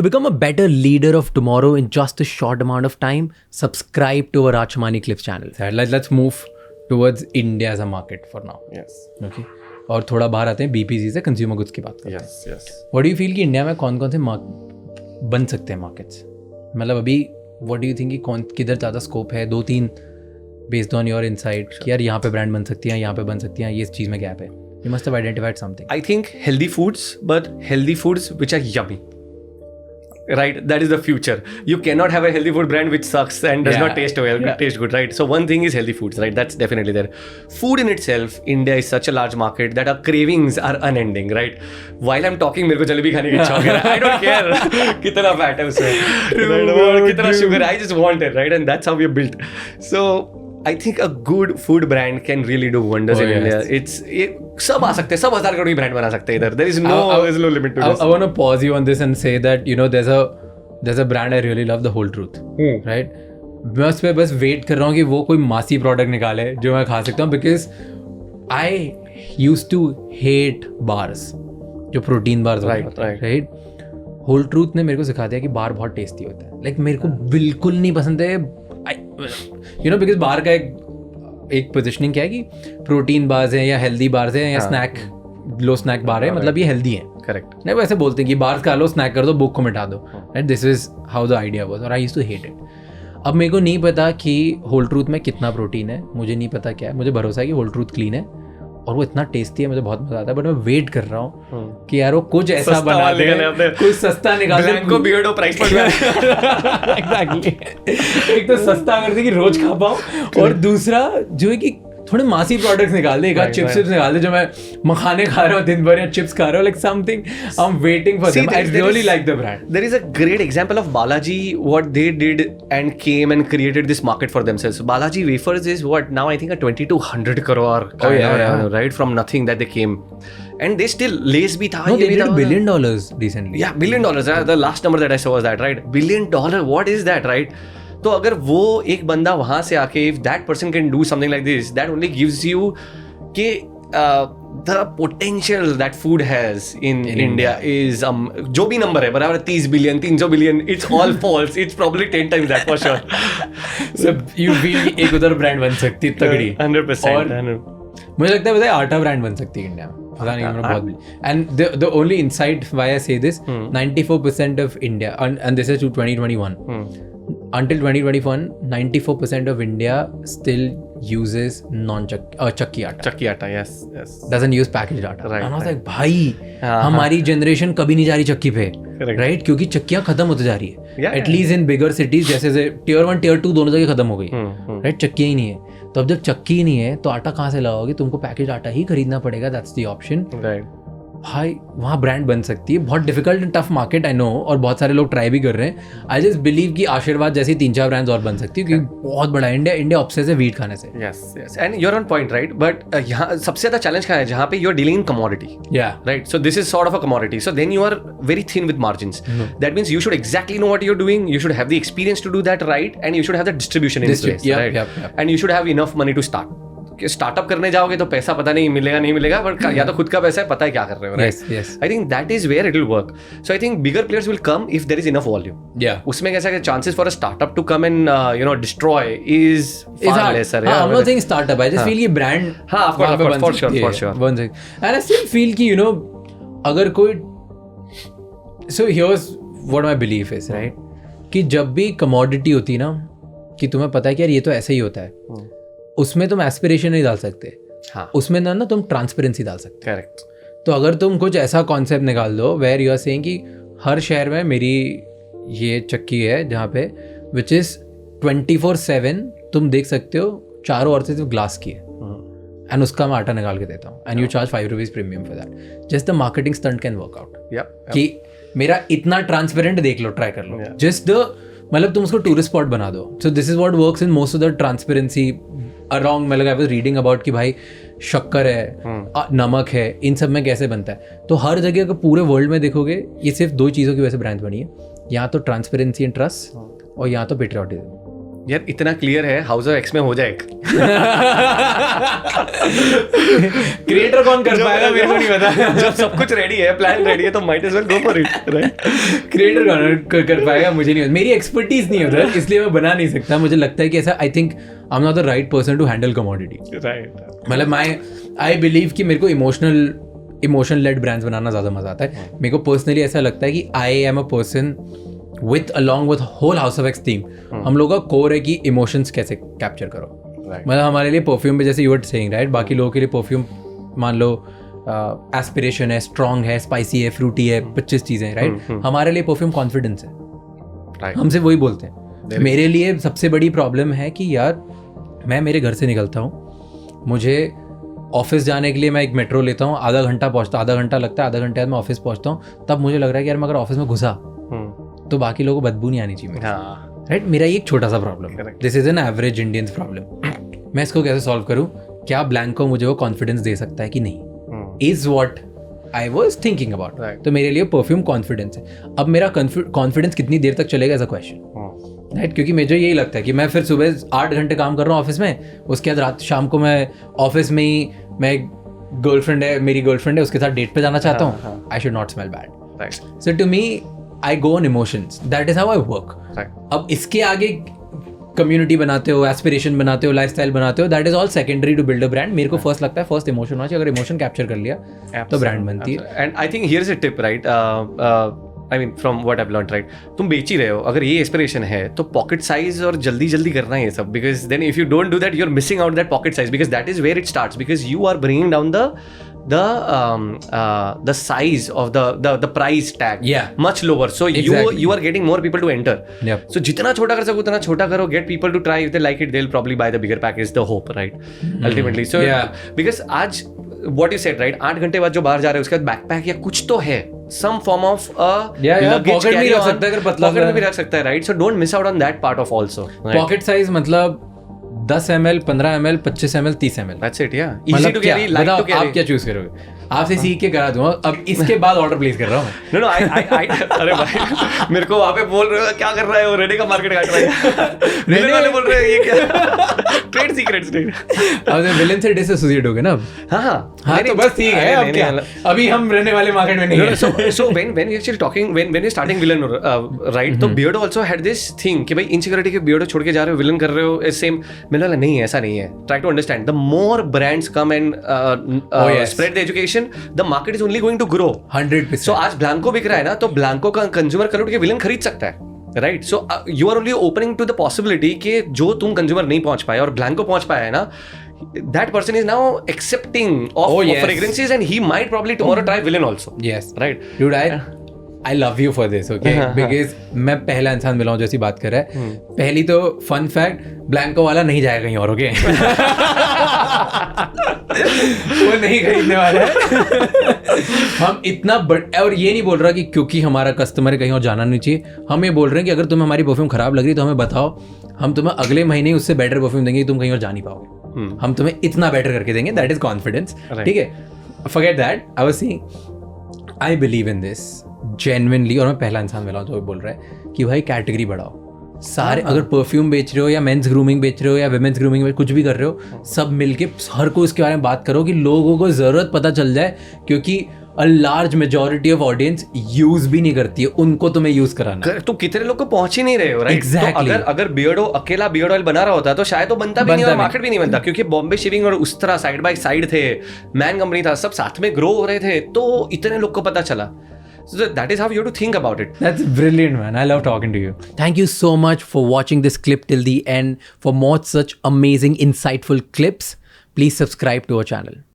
To become a better leader of tomorrow in just a short amount of time, subscribe to our Rachmani Clips channel. Let's move towards India as a market for now. Yes. Okay. और थोड़ा बाहर आते हैं BPC से consumer goods की बात करते हैं. Yes, yes. What do you feel कि इंडिया में कौन कौन से बन सकते हैं मार्केट्स? मतलब अभी what do you think कि किधर ज़्यादा स्कोप है? 2-3 based on your insight कि यार यहाँ पे ब्रांड बन सकती हैं, यहाँ पे बन सकती हैं, ये इस चीज़ में गैप है. You must have identified something. I think healthy foods, but healthy foods which are yummy. Right, that is the future. You cannot have a healthy food brand which sucks and does not taste well, taste good, right? So one thing is healthy foods, right? That's definitely there. Food in itself, India is such a large market that our cravings are unending, right? While I'm talking, मेरे को जलेबी खाने की इच्छा हो गया. I don't care कितना fat है उसमें, कितना sugar. I just want it, right? And that's how we are built. So I think a good food brand can really do wonders in India. सब आ सकते हैं, सब 1000 करोड़ की ब्रांड बना सकते हैं इधर. There is no limit to this. I want to pause you on this and say that there's a brand I really love, The Whole Truth, right? मैं उस पे बस वेट कर रहा हूँ कि वो कोई मासी प्रोडक्ट निकाले जो मैं खा सकता हूँ, because I used to hate bars, जो protein bars right? Whole Truth ने मेरे को सिखा दिया कि बार बहुत टेस्टी होता है. Like मेरे को बिल्कुल नहीं पसंद है. बिकॉज बार का एक पोजिशनिंग क्या है कि प्रोटीन बार्स हैं या हेल्दी बार्स हैं या स्नैक लो स्नैक बार है, मतलब ये हेल्दी है. करेक्ट. नहीं वैसे बोलते हैं कि बार्स खा लो, स्नैक कर दो, बुक को मिटा दो. And this is how the idea was, और I used to hate it. अब मेरे को नहीं पता कि होल ट्रूथ में कितना प्रोटीन है, मुझे नहीं पता क्या है. मुझे भरोसा है कि होल ट्रूथ क्लीन है और वो इतना टेस्टी है, मुझे बहुत मजा आता है. बट मैं वेट कर रहा हूँ कि यार वो कुछ ऐसा बना दे, कुछ सस्ता निकाल दे, को बियर्डो प्राइस पर एग्जैक्टली. एक तो सस्ता कर दे कि रोज खा पाऊँ, और दूसरा जो है कि थोड़े मासी प्रोडक्ट्स निकाल दे, एक आध चिप्स निकाल दे जो मैं मखाने खा रहा हूँ दिन भर या चिप्स खा रहा हूँ, like something I'm waiting for them. I really like the brand. There is a great example of Balaji, what they did and came and created this market for themselves. Balaji Wafers is what now I think a 2200 crore right, from nothing that they came. And they still, Lay's bhi tha. No, they did $1 billion recently. Yeah, $1 billion. The last number that I saw was that, right? $1 billion, what is that, right? तो अगर वो एक बंदा वहाँ से आके if that person can do something like this, that only gives you कि the potential that food has in India is जो भी नंबर है बराबर 30 billion 300 billion, it's all false. It's probably 10 times that for sure. So you feel एक उधर brand बन सकती है तगड़ी 100%. मुझे लगता है बताए आटा ब्रांड बन सकती है इंडिया में. पता नहीं मेरा बहुत. And the only insight why I say this, 94% of India and this is to 2021. Until 2021, 94% of India still uses चक्की आटा. चक्की आटा, yes. Doesn't use packaged आटा. Right. And I was like, भाई हमारी जनरेशन कभी नहीं जा रही चक्की पे, राइट? क्योंकि चक्कियाँ खत्म होती जा रही है. एटलीस्ट इन बिगर सिटीज जैसे Tier 1 Tier 2 दोनों जगह खत्म हो गई, राइट? चक्की ही नहीं है. तो अब जब चक्की ही नहीं है तो आटा कहाँ से लाओगे? तुमको पैकेज आटा ही खरीदना पड़ेगा. That's the option. भाई वहाँ ब्रांड बन सकती है. बहुत difficult and tough market I know, और बहुत सारे लोग ट्राई भी कर रहे हैं. आई जस्ट बिलीव कि आशीर्वाद जैसी 3-4 ब्रांड्स और बन सकती है क्योंकि बहुत बड़ा इंडिया ऑब्सेस है वीट खाने से. Yes and you are on point, right? But यहाँ सबसे ज्यादा चैलेंज क्या है? जहाँ पे you are dealing in commodity, right? So this is sort of a commodity, so then you are very thin with margins. That means you should exactly know what you are doing, you should have the experience to do that, right? And you should have the distribution in place, right? And you should have enough money to start. Startup करने जाओगे तो पैसा पता नहीं मिलेगा नहीं मिलेगा, but या तो खुद का पैसा है, पता है क्या कर रहे हो, right? I think that is where it will work. So I think bigger players will come if there is enough volume. उसमें कैसा chances for a startup to come and destroy is far lesser. I am not saying startup, I just feel कि brand for sure बन सकती. And I still feel कि अगर कोई, so here's what my belief is, right? कि जब भी commodity होती है ना, कि तुम्हें पता है कि यार ये तो ऐसे ही होता है, उसमें तुम एस्पिरेशन नहीं डाल सकते. उसमें ना तुम ट्रांसपेरेंसी डाल सकते. करेक्ट. तो अगर तुम कुछ ऐसा कॉन्सेप्ट निकाल दो वेयर यू आर सेइंग कि हर शहर में मेरी ये चक्की है जहाँ पे विच इज 24/7 तुम देख सकते हो, चारों ओर से सिर्फ ग्लास की है, एंड उसका मैं आटा निकाल के देता हूँ, and you charge 5 rupees premium for that. Just the marketing stunt can work out कि मेरा इतना ट्रांसपेरेंट देख लो, ट्राई कर लो. जस्ट द मतलब तुम उसको टूरिस्ट स्पॉट बना दो. सो this is what works in most of the transparency around. मतलब आई वाज रीडिंग अबाउट कि भाई शक्कर है, नमक है, इन सब में कैसे बनता है. तो हर जगह अगर पूरे वर्ल्ड में देखोगे ये सिर्फ 2 चीज़ों की वजह से ब्रांड बनी है, या तो ट्रांसपेरेंसी एंड ट्रस्ट, और या तो पेट्रियोटिज्म. यार इतना क्लियर है, हाउस ऑफ एक्स में हो जाए। क्रिएटर कौन कर पाएगा मेरे को नहीं पता। जब सब कुछ रेडी है, प्लान रेडी है, तो might as well go for it, right? Creator कौन कर पाएगा मुझे नहीं, मेरी एक्सपर्टीज नहीं है उधर, इसलिए मैं बना नहीं सकता। मुझे लगता है कि ऐसा, I think I am not the right person to handle commodity, right? मतलब आई बिलीव कि मेरे को इमोशन लेड ब्रांड्स बनाना ज़्यादा मजा आता है। मेरे को पर्सनली ऐसा लगता है कि I am a person with along with whole house of X team, हम लोगों का कोर है कि इमोशंस कैसे कैप्चर करो। मतलब हमारे लिए परफ्यूम पे जैसे यू वर सेइंग, राइट, बाकी लोगों के लिए परफ्यूम मान लो एस्पिरेशन है, स्ट्रॉन्ग है, स्पाइसी है, फ्रूटी है, 25 चीज़ें हैं, राइट? हमारे लिए परफ्यूम कॉन्फिडेंस है, हमसे वही बोलते हैं। मेरे लिए सबसे बड़ी प्रॉब्लम है कि यार मैं मेरे घर से निकलता हूँ, मुझे ऑफिस जाने के लिए मैं एक मेट्रो लेता हूँ, आधा घंटा लगता है, आधा घंटे बाद मैं ऑफिस पहुँचता हूँ, तब मुझे लग रहा है कि यार मैं अगर ऑफिस में घुसा तो बाकी लोगों को बदबू नहीं आनी चाहिए, राइट? मेरा ये एक छोटा सा प्रॉब्लम है, this is an average Indian problem. मैं इसको कैसे सॉल्व करूँ? क्या ब्लैंको मुझे वो कॉन्फिडेंस दे सकता है कि नहीं, is what I was thinking about. तो मेरे लिए परफ्यूम कॉन्फिडेंस है। अब मेरा कॉन्फिडेंस कितनी देर तक चलेगा एज अ क्वेश्चन, राइट? क्योंकि मुझे यही लगता है कि मैं फिर सुबह 8 घंटे काम कर रहा हूँ ऑफिस में, उसके बाद रात शाम को मैं ऑफिस में ही, मैं मेरी गर्लफ्रेंड है, उसके साथ डेट पे जाना चाहता हूँ, I should not smell bad, right? So to me I go on emotions, that is how I work. अब इसके आगे कम्युनिटी बनाते हो, एस्पिरेशन बनाते हो, लाइफस्टाइल बनाते हो, that is all secondary to build a brand. मेरे को फर्स्ट लगता है फर्स्ट इमोशन होना चाहिए, अगर इमोशन कैप्चर कर लिया तो ब्रांड बनती है। And I think here is a tip, right? I mean from what I have learned, right? तुम बेच ही रहे हो, अगर ये एस्पिरेशन है तो पॉकेट साइज और जल्दी जल्दी करना है ये सब, because then if you don't do that you are missing out that pocket size, because that is where it starts, because you are bringing down the size of the price tag much lower, so you are getting more people to enter. So jitna chota kar sako utna chota karo, get people to try, if they like it they'll probably buy the bigger package, the hope, right? Ultimately, so because आज what you said, right, 8 घंटे बाद जो बाहर जा रहे हैं उसके बाद बैकपैक या कुछ तो है, some form of luggage pocket में रख सकता है, अगर पतला पॉकेट में भी रख सकता है, right? So don't miss out on that part of also, right? Pocket size मतलब 10 ml, 15 ml, 25 ml, 30 ml, that's it, yeah. Easy to carry, light to carry. आप क्या चूज करोगे? आपसे सीख के करा दूंगा, अब इसके बाद ऑर्डर प्लेस कर रहा हूँ मैं। No, I अरे भाई मेरे को वहाँ पे बोल रहे हो क्या कर रहा है वो, रेडी का मार्केट काट रहा है, रेडी वाले बोल रहे हैं ये क्या ट्रेड सीक्रेट्स नहीं। अब विलेन से डिसएसोसिएट हो गए ना अब। हाँ तो बस ठीक है, अब क्या, अभी हम रहने वाले मार्केट में नहीं है। So when you actually talking, when you're starting villain, right? तो Beardo also had this thing कि भाई इनसिक्योरिटी के Beardo छोड़ के जा रहे हो, विलन कर रहे हो, सेम। मैंने बोला नहीं ऐसा नहीं है, try to understand, the more brands come and spread the education, the market is only going to grow 100%. So आज ब्लैंको बिक रहा है ना, तो ब्लैंको का कंज्यूमर कल उठ के विलन खरीद सकता है, right? So you are only opening to the possibility कि जो तुम कंज्यूमर नहीं पहुंच पाए और ब्लैंको पहुंच पाया है ना, that person is now accepting of fragrances and he might probably tomorrow try villain also. Yes, right, dude. I love you for this, okay? Because मैं पहला इंसान मिला हूँ जो ऐसी बात कर रहा है। पहली तो फन फैक्ट, ब्लैंको वाला नहीं जाएगा कहीं और, ओके? वो नहीं खरीदने वाला है। हम इतना और ये नहीं बोल रहा कि क्योंकि हमारा कस्टमर है कहीं और जाना नहीं चाहिए, हम ये बोल रहे हैं कि अगर तुम्हें हमारी परफ्यूम खराब लग रही तो हमें बताओ, हम तुम्हें अगले महीने ही उससे बेटर परफ्यूम देंगे, तुम कहीं और जा नहीं पाओगे, हम तुम्हें इतना बेटर करके देंगे। दैट इज कॉन्फिडेंस, ठीक है? Forget that, I was saying I believe in this genuinely, और मैं पहला इंसान मिला हूं जो बोल रहा है कि भाई कैटेगरी बढ़ाओ। सारे अगर परफ्यूम बेच रहे हो या मेंस ग्रूमिंग बेच रहे हो या विमेंस ग्रूमिंग में कुछ भी कर रहे हो, सब मिलके हर को इसके बारे में बात करो कि लोगों को ज़रूरत पता चल जाए, क्योंकि a large majority of audience use भी नहीं करती है, उनको तुम्हें यूज कराना। तो कितने लोग को पहुंच ही नहीं रहे हो, राइट? Exactly. तो अगर बियर्डो अकेला बियर्ड ऑयल बना रहा होता तो शायद वो बनता भी नहीं और मार्केट भी नहीं बनता, क्योंकि बॉम्बे शेविंग और उस तरह साइड बाय साइड थे, मैन कंपनी था, सब साथ में ग्रो हो रहे थे, तो इतने लोग को पता चला। So that is how you have to think about it. That's brilliant, man. I love talking to you. Thank you so much for watching this clip till the end. For more such amazing, insightful clips, please subscribe to our channel.